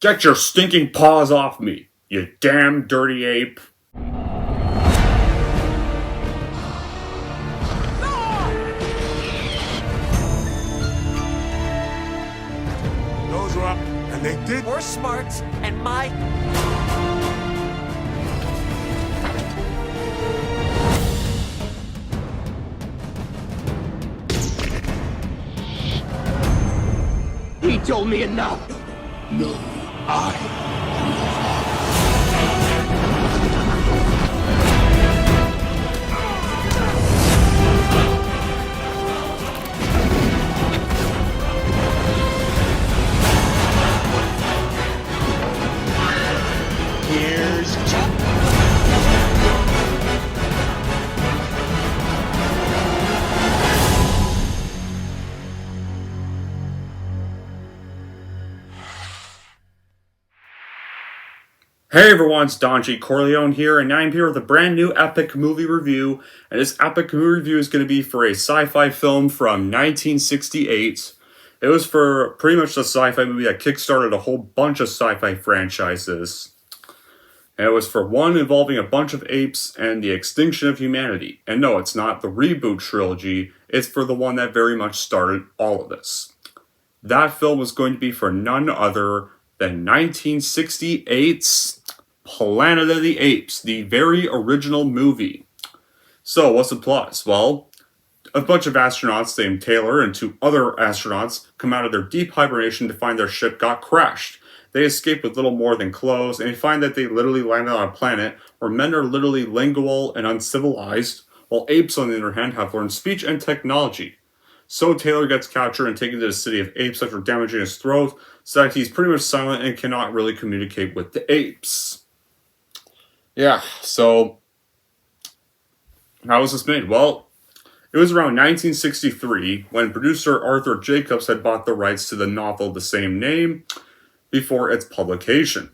Get your stinking paws off me, you damn dirty ape. Those were up, and they did. We're smart, and my... He told me enough. No, I. Here's Chuck. Hey everyone, it's Don G. Corleone here, and I'm here with a brand new epic movie review. And this epic movie review is going to be for a sci-fi film from 1968. It was for pretty much the sci-fi movie that kickstarted a whole bunch of sci-fi franchises. And it was for one involving a bunch of apes and the extinction of humanity. And no, it's not the reboot trilogy, it's for the one that very much started all of this. That film was going to be for none other than 1968's Planet of the Apes, the very original movie. So, what's the plot? Well, a bunch of astronauts named Taylor and two other astronauts come out of their deep hibernation to find their ship got crashed. They escape with little more than clothes, and they find that they literally landed on a planet where men are literally lingual and uncivilized, while apes, on the other hand, have learned speech and technology. So Taylor gets captured and taken to the city of apes after damaging his throat, so that he's pretty much silent and cannot really communicate with the apes. Yeah, so how was this made? Well, it was around 1963 when producer Arthur Jacobs had bought the rights to the novel of the same name before its publication.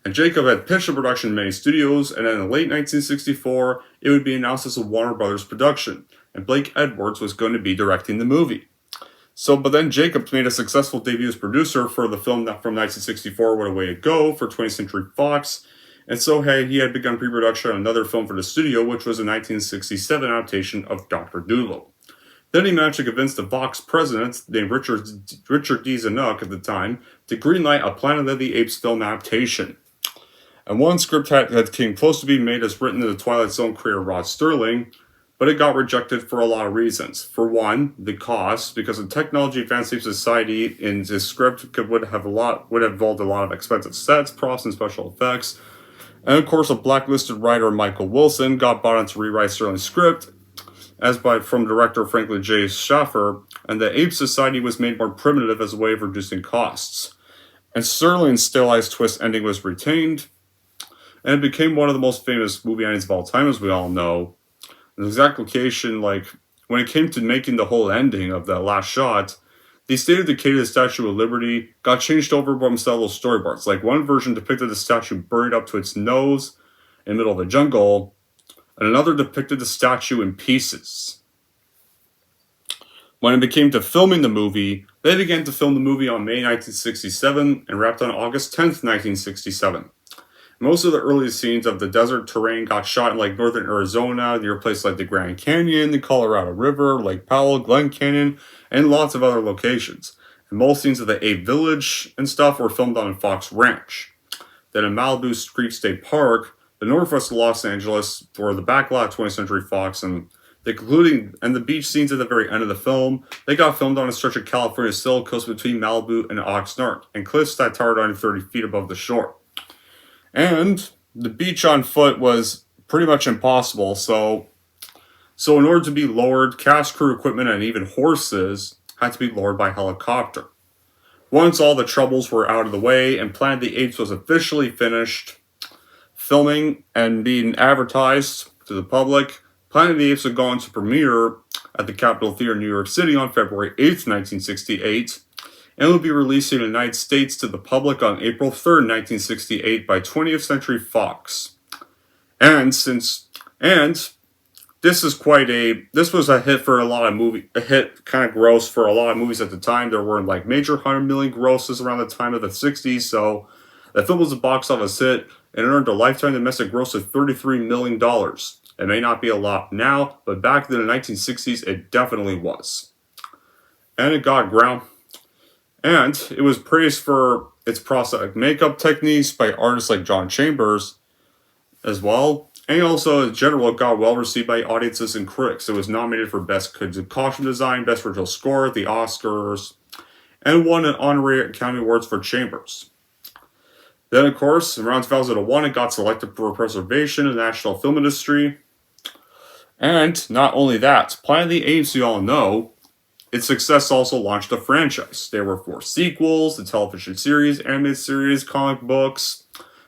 And Jacob had pitched the production in many studios, and then in late 1964, it would be announced as a Warner Brothers production, and Blake Edwards was going to be directing the movie. But then Jacobs made a successful debut as producer for the film that from 1964, What a Way to Go, for 20th Century Fox, and so he had begun pre-production on another film for the studio, which was a 1967 adaptation of Dr. Dolittle. Then he managed to convince the Vox president, named Richard D. Zanuck at the time, to greenlight a Planet of the Apes film adaptation. And one script had came close to being made as written in the Twilight Zone creator Rod Serling, but it got rejected for a lot of reasons. For one, the cost, because the technology advancing society in this script would have involved a lot of expensive sets, props, and special effects. And of course, a blacklisted writer, Michael Wilson, got bought in to rewrite Serling's script, from director Franklin J. Schaffer, and the Ape Society was made more primitive as a way of reducing costs. And Serling's stylized twist ending was retained, and it became one of the most famous movie endings of all time, as we all know. The exact location, when it came to making the whole ending of that last shot, the state of decay of the Statue of Liberty got changed over by several storyboards. Like one version depicted the statue buried up to its nose in the middle of the jungle, and another depicted the statue in pieces. When it became to filming the movie, they began to film the movie on May 1967 and wrapped on August 10th, 1967. Most of the early scenes of the desert terrain got shot in northern Arizona, near places like the Grand Canyon, the Colorado River, Lake Powell, Glen Canyon, and lots of other locations. And most scenes of the Ape Village and stuff were filmed on Fox Ranch. Then in Malibu Creek State Park, the northwest of Los Angeles, for the backlot of 20th Century Fox, and the beach scenes at the very end of the film, they got filmed on a stretch of California Silk Coast between Malibu and Oxnard, and cliffs that towered on 30 feet above the shore. And the beach on foot was pretty much impossible, so in order to be lowered, cast crew equipment and even horses had to be lowered by helicopter. Once all the troubles were out of the way and Planet of the Apes was officially finished filming and being advertised to the public, Planet of the Apes would go on to premiere at the Capitol Theater in New York City on February 8th, 1968, and will be released in the United States to the public on April 3rd, 1968 by 20th Century Fox. And this was a hit for a lot of a hit kind of gross for a lot of movies at the time. There weren't like major 100 million grosses around the time of the 60s, so the film was a box office hit and earned a lifetime domestic gross of $33 million. It may not be a lot now, but back in the 1960s, it definitely was. And it got ground, and it was praised for its prosthetic makeup techniques by artists like John Chambers as well. And also, in general, it got well received by audiences and critics. It was nominated for Best Costume Design, Best Original Score at the Oscars, and won an honorary Academy Awards for Chambers. Then, of course, around 2001, it got selected for preservation in the national film industry. And not only that, Planet of the Apes, you all know, its success also launched a franchise. There were 4 sequels, the television series, animated series, comic books,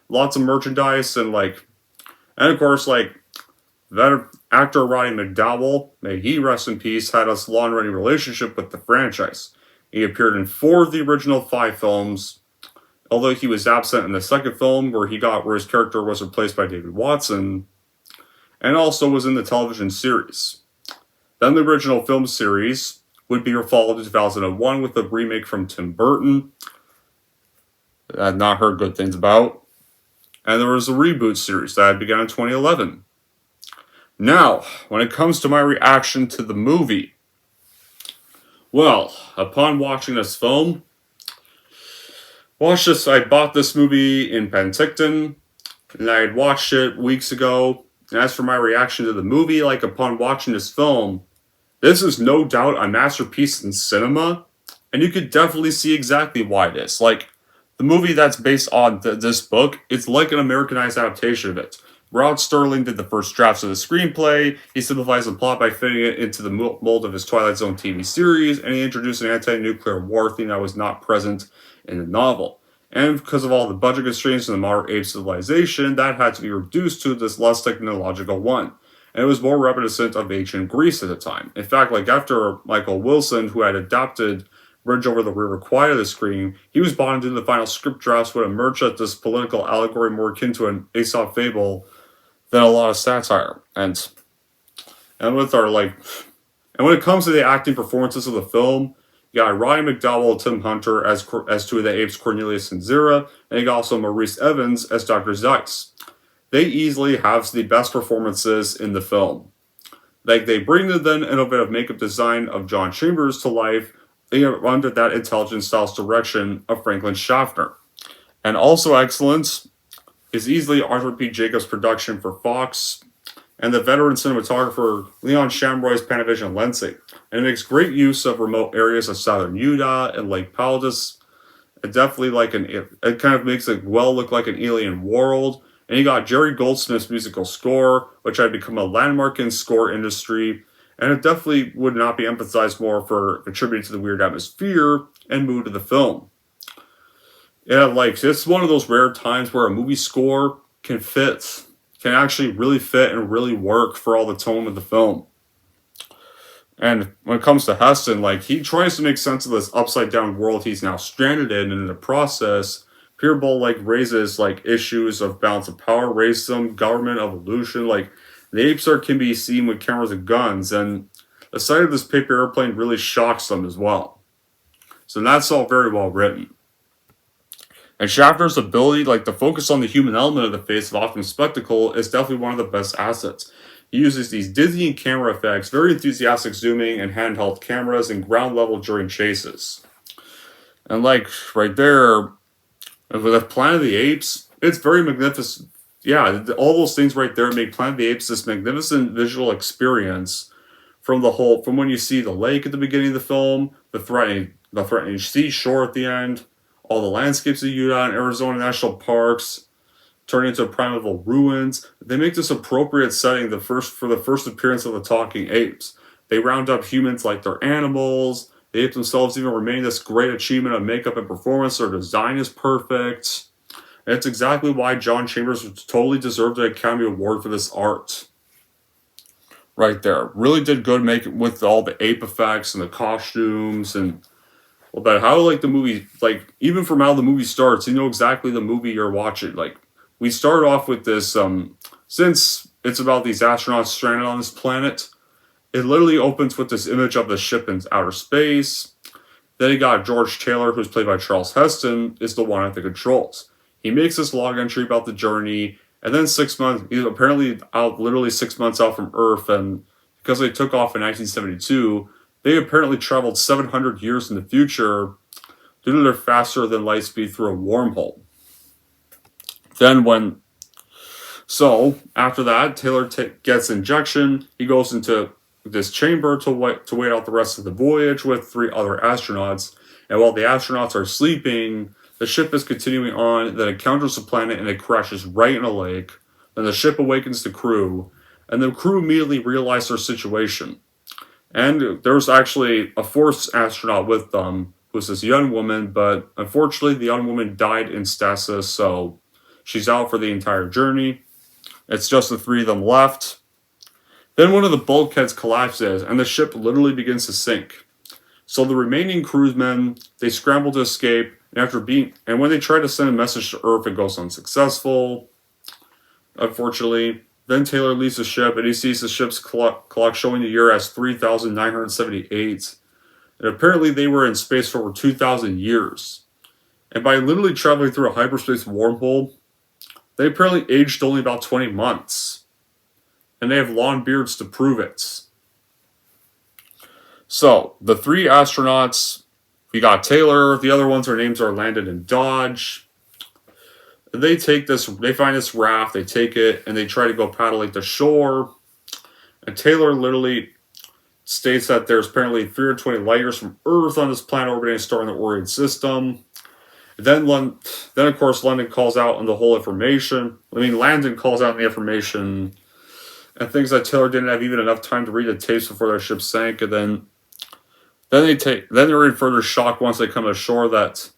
lots of merchandise, and of course, that actor Roddy McDowell, may he rest in peace, had a long-running relationship with the franchise. He appeared in 4 of the original 5 films, although he was absent in the second film where his character was replaced by David Watson, and also was in the television series. Then the original film series would be followed in 2001 with a remake from Tim Burton that I had not heard good things about. And there was a reboot series that began in 2011. Now, when it comes to my reaction to the movie, well, upon watching this film, I bought this movie in Penticton, and I had watched it weeks ago. And as for my reaction to the movie, upon watching this film, this is no doubt a masterpiece in cinema, and you could definitely see exactly why it is. The movie that's based on this book, it's like an Americanized adaptation of it. Rod Sterling did the first drafts of the screenplay, he simplifies the plot by fitting it into the mold of his Twilight Zone TV series, and he introduced an anti-nuclear war theme that was not present in the novel. And because of all the budget constraints in the modern ape civilization, that had to be reduced to this less technological one. And it was more reminiscent of ancient Greece at the time. In fact, after Michael Wilson, who had adapted Bridge Over the River Kwai to the screen, he was bought into the final script drafts would emerge as this political allegory more akin to an Aesop fable than a lot of satire. And with our and when it comes to the acting performances of the film, you got Roddy McDowell and Tim Hunter as 2 of the apes, Cornelius and Zira, and you got also Maurice Evans as Dr. Zeiss. They easily have the best performances in the film. They bring the then innovative makeup design of John Chambers to life under that intelligent styles direction of Franklin Schaffner. And also excellent is easily Arthur P. Jacobs' production for Fox and the veteran cinematographer Leon Shamroy's Panavision lensing. And it makes great use of remote areas of southern Utah and Lake Paldus. It definitely it kind of makes it look like an alien world. And you got Jerry Goldsmith's musical score, which had become a landmark in score industry. And it definitely would not be emphasized more for contributing to the weird atmosphere and mood of the film. Yeah, it's one of those rare times where a movie score can actually really fit and really work for all the tone of the film. And when it comes to Heston, he tries to make sense of this upside down world he's now stranded in, and in the process, Peerball raises issues of balance of power, racism, government, evolution, the apes can be seen with cameras and guns, and the sight of this paper airplane really shocks them as well. So that's all very well written. And Schaffner's ability, to focus on the human element of the face of often spectacle is definitely one of the best assets. He uses these dizzying camera effects, very enthusiastic zooming and handheld cameras, and ground level during chases. And right there, with the Planet of the Apes, it's very magnificent. Yeah, all those things right there make Planet of the Apes this magnificent visual experience from when you see the lake at the beginning of the film, the threatening seashore at the end, all the landscapes of Utah and Arizona national parks turn into primeval ruins. They make this appropriate setting for the first appearance of the talking apes. They round up humans like they're animals. The apes themselves even remain this great achievement of makeup and performance. Their design is perfect. And it's exactly why John Chambers totally deserved an Academy Award for this art. Right there. Really did good with all the ape effects and the costumes and about how the movie, even from how the movie starts, you know exactly the movie you're watching. We start off with this, since it's about these astronauts stranded on this planet. It literally opens with this image of the ship in outer space. Then you got George Taylor, who's played by Charles Heston, is the one at the controls. He makes this log entry about the journey, and then 6 months, he's apparently out, literally 6 months out from Earth, and because they took off in 1972, they apparently traveled 700 years in the future due to their faster than light speed through a wormhole. So after that, Taylor gets injection. He goes into this chamber to wait out the rest of the voyage with 3 other astronauts. And while the astronauts are sleeping, the ship is continuing on, then encounters the planet and it crashes right in a lake. Then the ship awakens the crew, and the crew immediately realize their situation. And there's actually a 4th astronaut with them, who's this young woman, but unfortunately the young woman died in stasis, so she's out for the entire journey. It's just the 3 of them left. Then one of the bulkheads collapses, and the ship literally begins to sink. So the remaining crewsmen, they scramble to escape, and when they try to send a message to Earth, it goes unsuccessful, unfortunately. Then Taylor leaves the ship, and he sees the ship's clock showing the year as 3,978. And apparently they were in space for over 2,000 years. And by literally traveling through a hyperspace wormhole, they apparently aged only about 20 months. And they have long beards to prove it. So, the 3 astronauts, we got Taylor, the other ones, their names are Landon and Dodge. They find this raft, they take it, and they try to go paddling to shore. And Taylor literally states that there's apparently 320 light years from Earth on this planet orbiting a star in the Orion system. Then of course, Landon calls out on the whole information. Landon calls out on the information and thinks that Taylor didn't have even enough time to read the tapes before their ship sank. And then they're in further shock once they come ashore that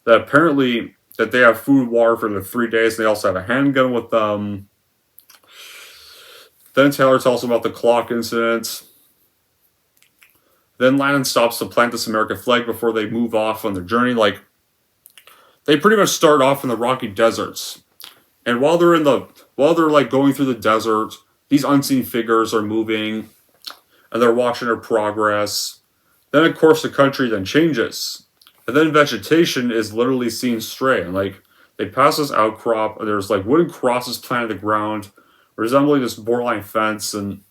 apparently that they have food, water for the 3 days. They also have a handgun with them. Then Taylor tells them about the clock incident. Then Landon stops to plant this American flag before they move off on their journey. They pretty much start off in the Rocky Deserts, and while they're going through the desert, these unseen figures are moving, and they're watching their progress. Then, of course, the country then changes, and then vegetation is literally seen stray, and they pass this outcrop, and there's wooden crosses planted to the ground, resembling this borderline fence, and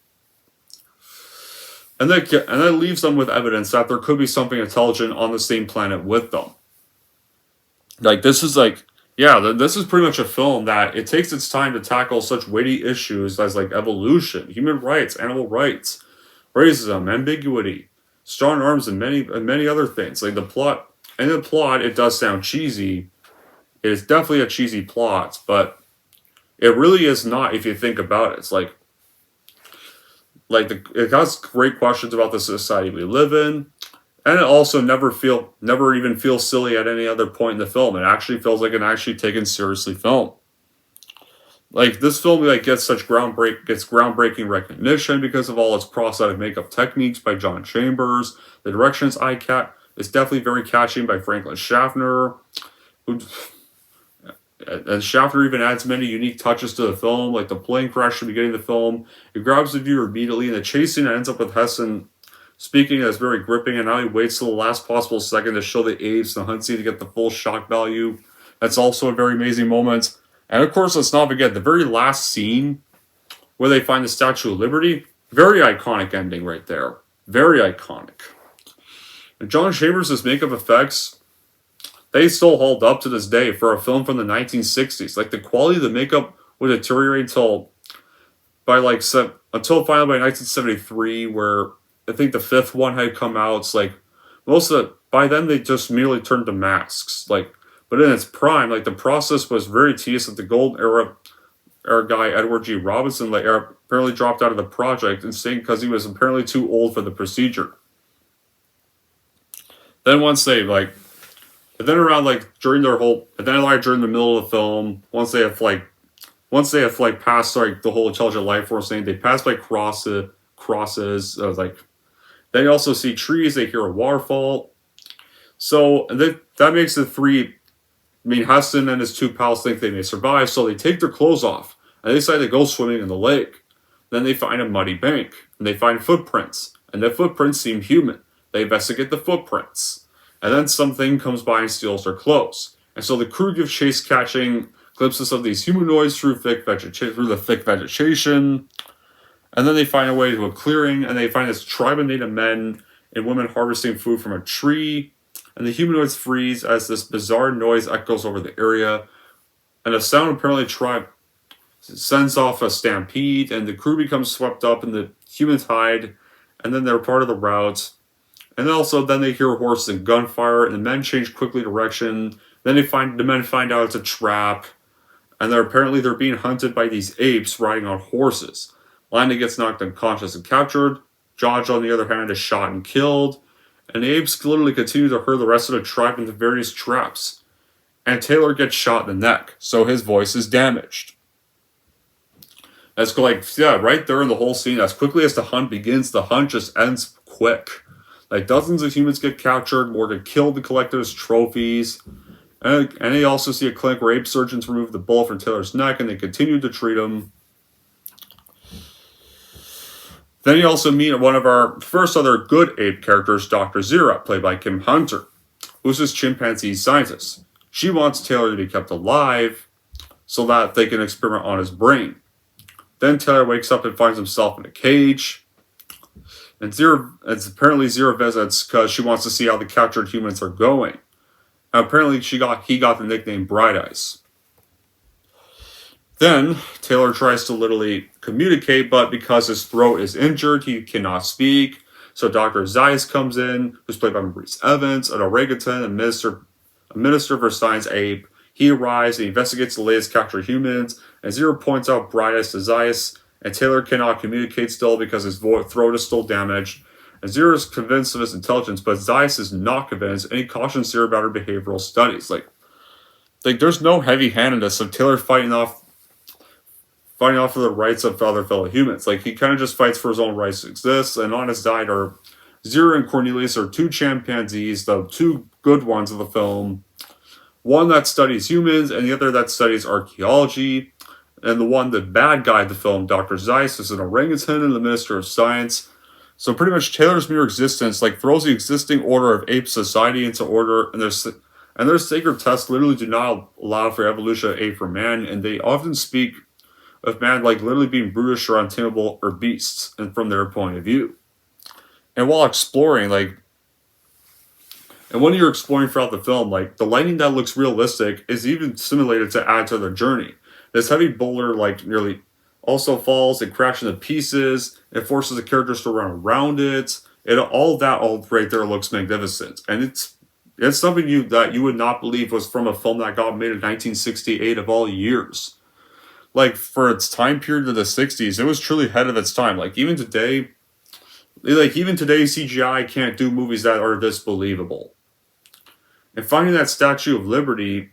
that leaves them with evidence that there could be something intelligent on the same planet with them. This is pretty much a film that it takes its time to tackle such weighty issues as evolution, human rights, animal rights, racism, ambiguity, strong arms, and many other things. The plot, it does sound cheesy. It is definitely a cheesy plot, but it really is not if you think about it. It has great questions about the society we live in. And it also never even feels silly at any other point in the film. It actually feels like an actually taken seriously film. This film gets groundbreaking recognition because of all its prosthetic makeup techniques by John Chambers. The direction is definitely very catchy by Franklin Schaffner. And Schaffner even adds many unique touches to the film, like the plane crash at the beginning of the film. It grabs the viewer immediately, and the chase scene ends up with Heston speaking as very gripping, and now he waits till the last possible second to show the apes and the hunt scene to get the full shock value. That's also a very amazing moment. And of course, let's not forget the very last scene where they find the Statue of Liberty. Very iconic ending right there. Very iconic. And John Chambers' makeup effects, they still hold up to this day for a film from the 1960s. The quality of the makeup would deteriorate until finally by 1973, where I think the 5th one had come out. By then they just merely turned to masks. But in its prime, the process was very tedious. The Gold era guy, Edward G. Robinson, apparently dropped out of the project and saying because he was apparently too old for the procedure. Then once they during the middle of the film, once they have passed the whole intelligent life force thing, they pass by crosses. They also see trees. They hear a waterfall. So that makes the 3. Heston and his 2 pals think they may survive, so they take their clothes off, and they decide to go swimming in the lake. Then they find a muddy bank, and they find footprints, and the footprints seem human. They investigate the footprints, and then something comes by and steals their clothes. And so the crew gives chase, catching glimpses of these humanoids through the thick vegetation. And then they find a way to a clearing, and they find this tribe of native men and women harvesting food from a tree. And the humanoids freeze as this bizarre noise echoes over the area. And the sound apparently sends off a stampede, and the crew becomes swept up in the human tide, and then they're part of the rout. And then they hear horses and gunfire, and the men change quickly direction. Then the men find out it's a trap, and they're being hunted by these apes riding on horses. Landa gets knocked unconscious and captured. George, on the other hand, is shot and killed. And the apes literally continue to herd the rest of the tribe into various traps. And Taylor gets shot in the neck, so his voice is damaged. That's right there in the whole scene. As quickly as the hunt begins, the hunt just ends quick. Dozens of humans get captured, more get killed and collected as trophies. And they also see a clinic where ape surgeons remove the bullet from Taylor's neck, and they continue to treat him. Then you also meet one of our first other good ape characters, Dr. Zira, played by Kim Hunter, who's this chimpanzee scientist. She wants Taylor to be kept alive so that they can experiment on his brain. Then Taylor wakes up and finds himself in a cage. And apparently Zira visits because she wants to see how the captured humans are going. And apparently he got the nickname Bright Eyes. Then Taylor tries to literally communicate, but because his throat is injured, he cannot speak. So Dr. Zeiss comes in, who's played by Maurice Evans, an orangutan, a minister for science ape. He arrives and investigates the latest captured humans, and Zira points out Bright Eyes to Zeiss, and Taylor cannot communicate still because his throat is still damaged. And Zira is convinced of his intelligence, but Zeiss is not convinced, and he cautions Zira about her behavioral studies. There's no heavy-handedness of Taylor fighting off for the rights of other fellow humans. He kind of just fights for his own rights to exist, and on his side are Zira and Cornelius are two chimpanzees, the two good ones of the film. One that studies humans, and the other that studies archaeology. And the bad guy of the film, Dr. Zeiss, is an orangutan and the Minister of Science. So pretty much Taylor's mere existence throws the existing order of ape society into order, and their sacred tests literally do not allow for evolution of ape from man, and they often speak of man literally being brutish or untamable or beasts, and from their point of view. And while exploring, and when you're exploring throughout the film, the lighting that looks realistic is even simulated to add to their journey. This heavy boulder nearly also falls and crashes into pieces. It forces the characters to run around it. All right there looks magnificent. And it's something that you would not believe was from a film that got made in 1968 of all years. For its time period of the 60s, it was truly ahead of its time. Even today, CGI can't do movies that are this believable. And finding that Statue of Liberty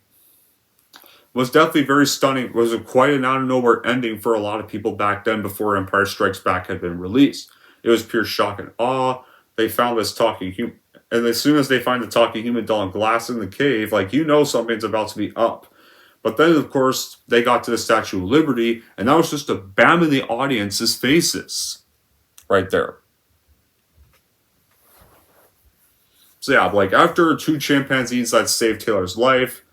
was definitely very stunning. It was quite an out-of-nowhere ending for a lot of people back then before Empire Strikes Back had been released. It was pure shock and awe. They found this talking human, and as soon as they find the talking human doll in glass in the cave, something's about to be up. But then, of course, they got to the Statue of Liberty, and that was just a bam in the audience's faces. Right there. So yeah, after two chimpanzees that saved Taylor's life,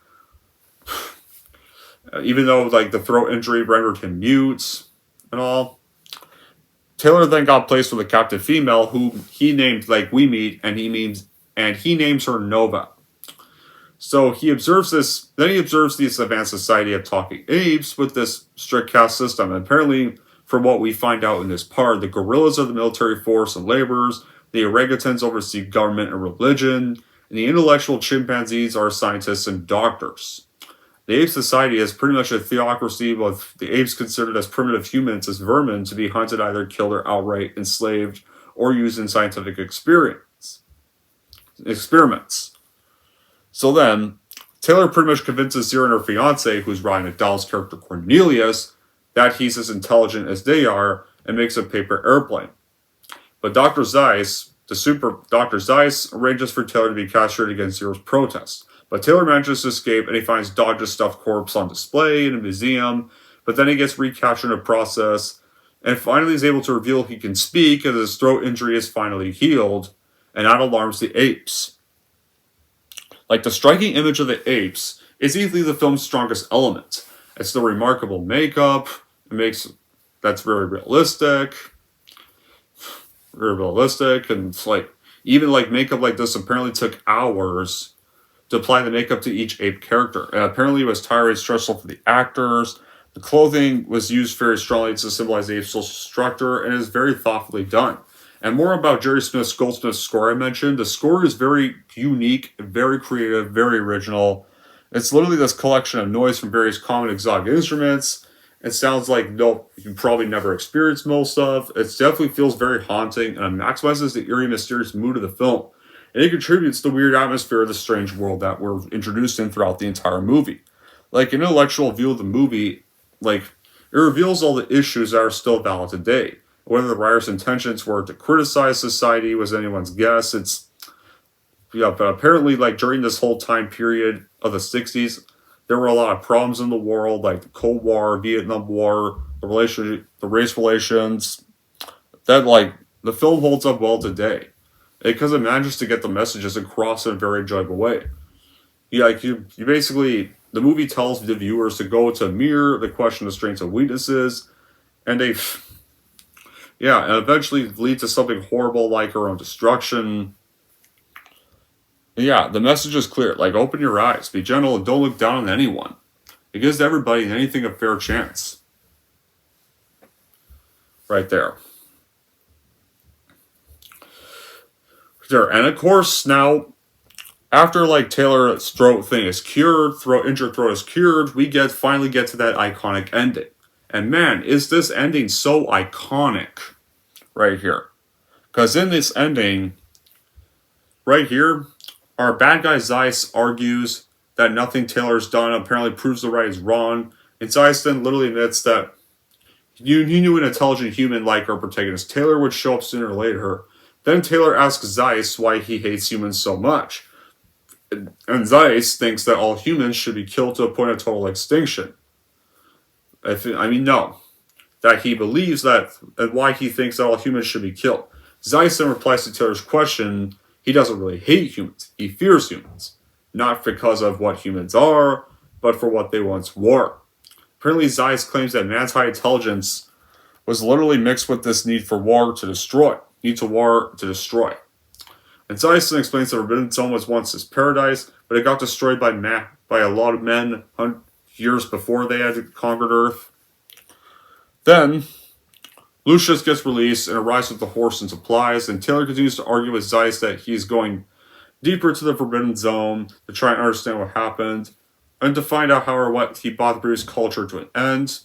even though the throat injury rendered him mute and all, Taylor then got placed with a captive female who he named we meet, and he names her Nova. So he observes this advanced society of talking apes with this strict caste system. And apparently, from what we find out in this part, the gorillas are the military force and laborers, the orangutans oversee government and religion, and the intellectual chimpanzees are scientists and doctors. The ape society is pretty much a theocracy, with the apes considered as primitive humans as vermin to be hunted, either killed or outright enslaved, or used in scientific experiments. So then, Taylor pretty much convinces Zira and her fiance, who's Ryan Adal's character Cornelius, that he's as intelligent as they are, and makes a paper airplane. But Dr. Zeiss arranges for Taylor to be castrated against Zira's protest. But Taylor manages to escape, and he finds Dodge's stuffed corpse on display in a museum. but then he gets recaptured in the process, and finally is able to reveal he can speak as his throat injury is finally healed, and that alarms the apes. Like, the striking image of the apes is easily the film's strongest element. It's the remarkable makeup, that's very realistic, and it's like, even like makeup like this apparently took hours to apply the makeup to each ape character. And apparently it was tiring and stressful for the actors. The clothing was used very strongly to symbolize the ape's social structure and is very thoughtfully done. And more about Jerry Goldsmith's score I mentioned. The score is very unique, very creative, very original. It's literally this collection of noise from various common exotic instruments. It sounds like you probably never experienced most of. It definitely feels very haunting, and it maximizes the eerie, mysterious mood of the film. And it contributes to the weird atmosphere of the strange world that we're introduced in throughout the entire movie. Like, an intellectual view of the movie, like, it reveals all the issues that are still valid today. Whether the writer's intentions were to criticize society was anyone's guess. But apparently, like, during this whole time period of the 60s, there were a lot of problems in the world, like the Cold War, Vietnam War, the race relations, that, like, the film holds up well today. Because it manages to get the messages across in a very enjoyable way. You basically, the movie tells the viewers to go to mirror the question of strengths and weaknesses, and and eventually lead to something horrible like our own destruction. Yeah, the message is clear. Like, open your eyes, be gentle, and don't look down on anyone. It gives everybody and anything a fair chance. Right there. And of course, now, after, like, Taylor's throat is cured, injured throat is cured, we finally get to that iconic ending. And man, is this ending so iconic right here. Because in this ending, right here, our bad guy Zeiss argues that nothing Taylor's done apparently proves the right is wrong, and Zeiss then literally admits that he knew an intelligent human like our protagonist Taylor would show up sooner or later. Then Taylor asks Zeiss why he hates humans so much, and Zeiss thinks that all humans should be killed to a point of total extinction. No. That he believes that, and why he thinks that all humans should be killed. Zeiss then replies to Taylor's question. He doesn't really hate humans. He fears humans. Not because of what humans are, but for what they once were. Apparently, Zeiss claims that man's high intelligence was literally mixed with this need for war to destroy. And Zeiss then explains that Forbidden Zone was once his paradise, but it got destroyed by a lot of men years before they had conquered Earth. Then, Lucius gets released and arrives with the horse and supplies, and Taylor continues to argue with Zeiss that he's going deeper to the Forbidden Zone to try and understand what happened, and to find out how or what he brought the British culture to an end.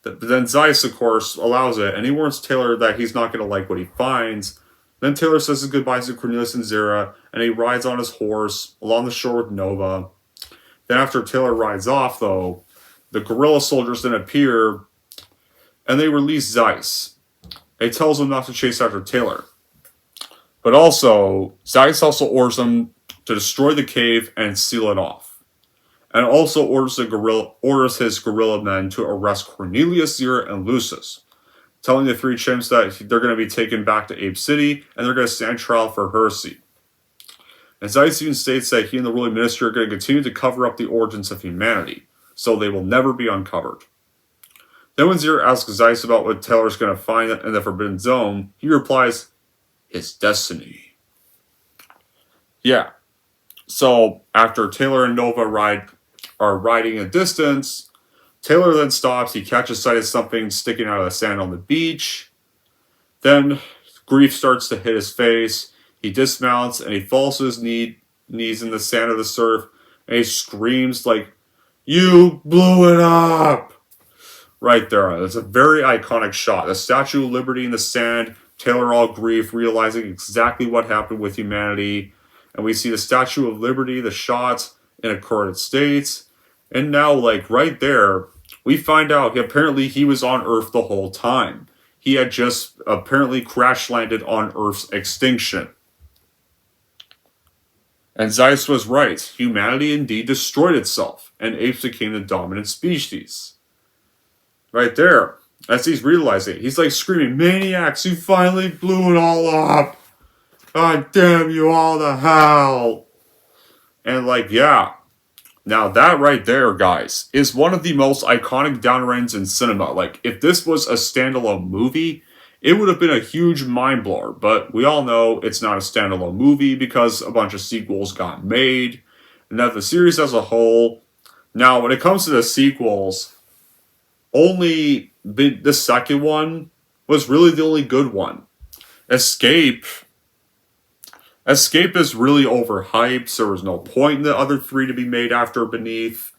But then Zeiss, of course, allows it, and he warns Taylor that he's not going to like what he finds. Then Taylor says his goodbyes to Cornelius and Zira, and he rides on his horse along the shore with Nova. Then after Taylor rides off, though, the guerrilla soldiers then appear, and they release Zeiss. He tells them not to chase after Taylor. But also, Zeiss also orders them to destroy the cave and seal it off. And also orders his guerrilla men to arrest Cornelius, Zira, and Lucius, telling the three chimps that they're going to be taken back to Ape City, and they're going to stand trial for heresy. And Zeiss even states that he and the ruling ministry are going to continue to cover up the origins of humanity, so they will never be uncovered. Then when Zira asks Zeiss about what Taylor's going to find in the Forbidden Zone, he replies, his destiny. Yeah. So, after Taylor and Nova are riding a distance, Taylor then stops, he catches sight of something sticking out of the sand on the beach. Then, grief starts to hit his face, he dismounts, and he falls to his knees in the sand of the surf, and he screams like, "You blew it up!" Right there. It's a very iconic shot. The Statue of Liberty in the sand, Taylor all grief, realizing exactly what happened with humanity. And we see the Statue of Liberty, the shot in a current state. And now, like, right there, we find out apparently he was on Earth the whole time. He had just apparently crash landed on Earth's extinction. And Zeiss was right. Humanity indeed destroyed itself, and apes became the dominant species. right there. As he's realizing, he's like screaming, "Maniacs, you finally blew it all up! God damn you all to hell!" And like, yeah. Now that right there, guys, is one of the most iconic downruns in cinema. Like, if this was a standalone movie, it would have been a huge mind blower. But we all know it's not a standalone movie because a bunch of sequels got made. And that the series as a whole. Now, when it comes to the sequels, the second one was really the only good one. Escape is really overhyped, so there was no point in the other three to be made after Beneath.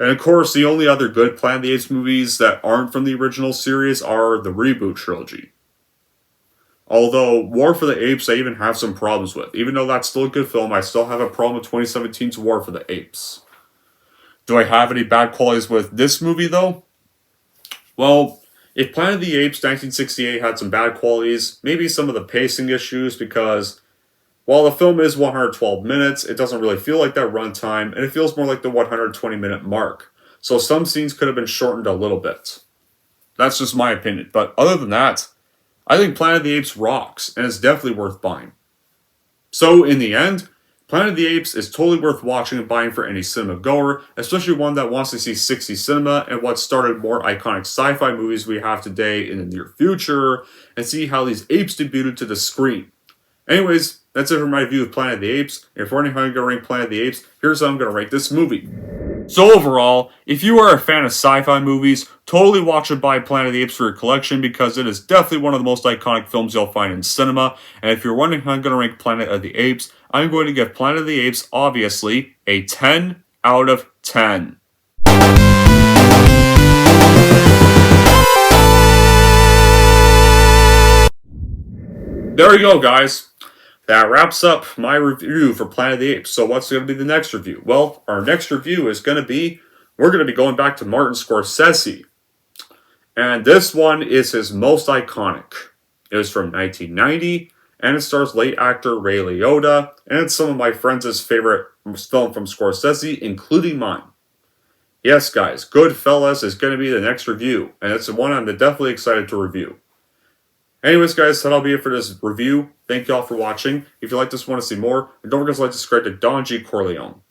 And of course, the only other good Planet of the Apes movies that aren't from the original series are the reboot trilogy. Although, War for the Apes I even have some problems with. Even though that's still a good film, I still have a problem with 2017's War for the Apes. Do I have any bad qualities with this movie, though? Well, if Planet of the Apes 1968 had some bad qualities, maybe some of the pacing issues, because while the film is 112 minutes, it doesn't really feel like that runtime, and it feels more like the 120-minute mark. So some scenes could have been shortened a little bit. That's just my opinion. But other than that, I think Planet of the Apes rocks, and it's definitely worth buying. So in the end, Planet of the Apes is totally worth watching and buying for any cinema goer, especially one that wants to see 60s cinema and what started more iconic sci-fi movies we have today in the near future, and see how these apes debuted to the screen. Anyways, that's it for my review of Planet of the Apes. If we're wondering how I'm going to rank Planet of the Apes, here's how I'm going to rank this movie. So overall, if you are a fan of sci-fi movies, totally watch and buy Planet of the Apes for your collection because it is definitely one of the most iconic films you'll find in cinema. And if you're wondering how I'm going to rank Planet of the Apes, I'm going to give Planet of the Apes, obviously, a 10 out of 10. There we go, guys. That wraps up my review for Planet of the Apes. So what's going to be the next review? Well, our next review is going to be, we're going to be going back to Martin Scorsese. And this one is his most iconic. It was from 1990, and it stars late actor Ray Liotta, and it's some of my friends' favorite film from Scorsese, including mine. Yes, guys, Goodfellas is going to be the next review, and it's the one I'm definitely excited to review. Anyways, guys, that'll be it for this review. Thank you all for watching. If you like this, want to see more, and don't forget to like, subscribe to Don G. Corleone.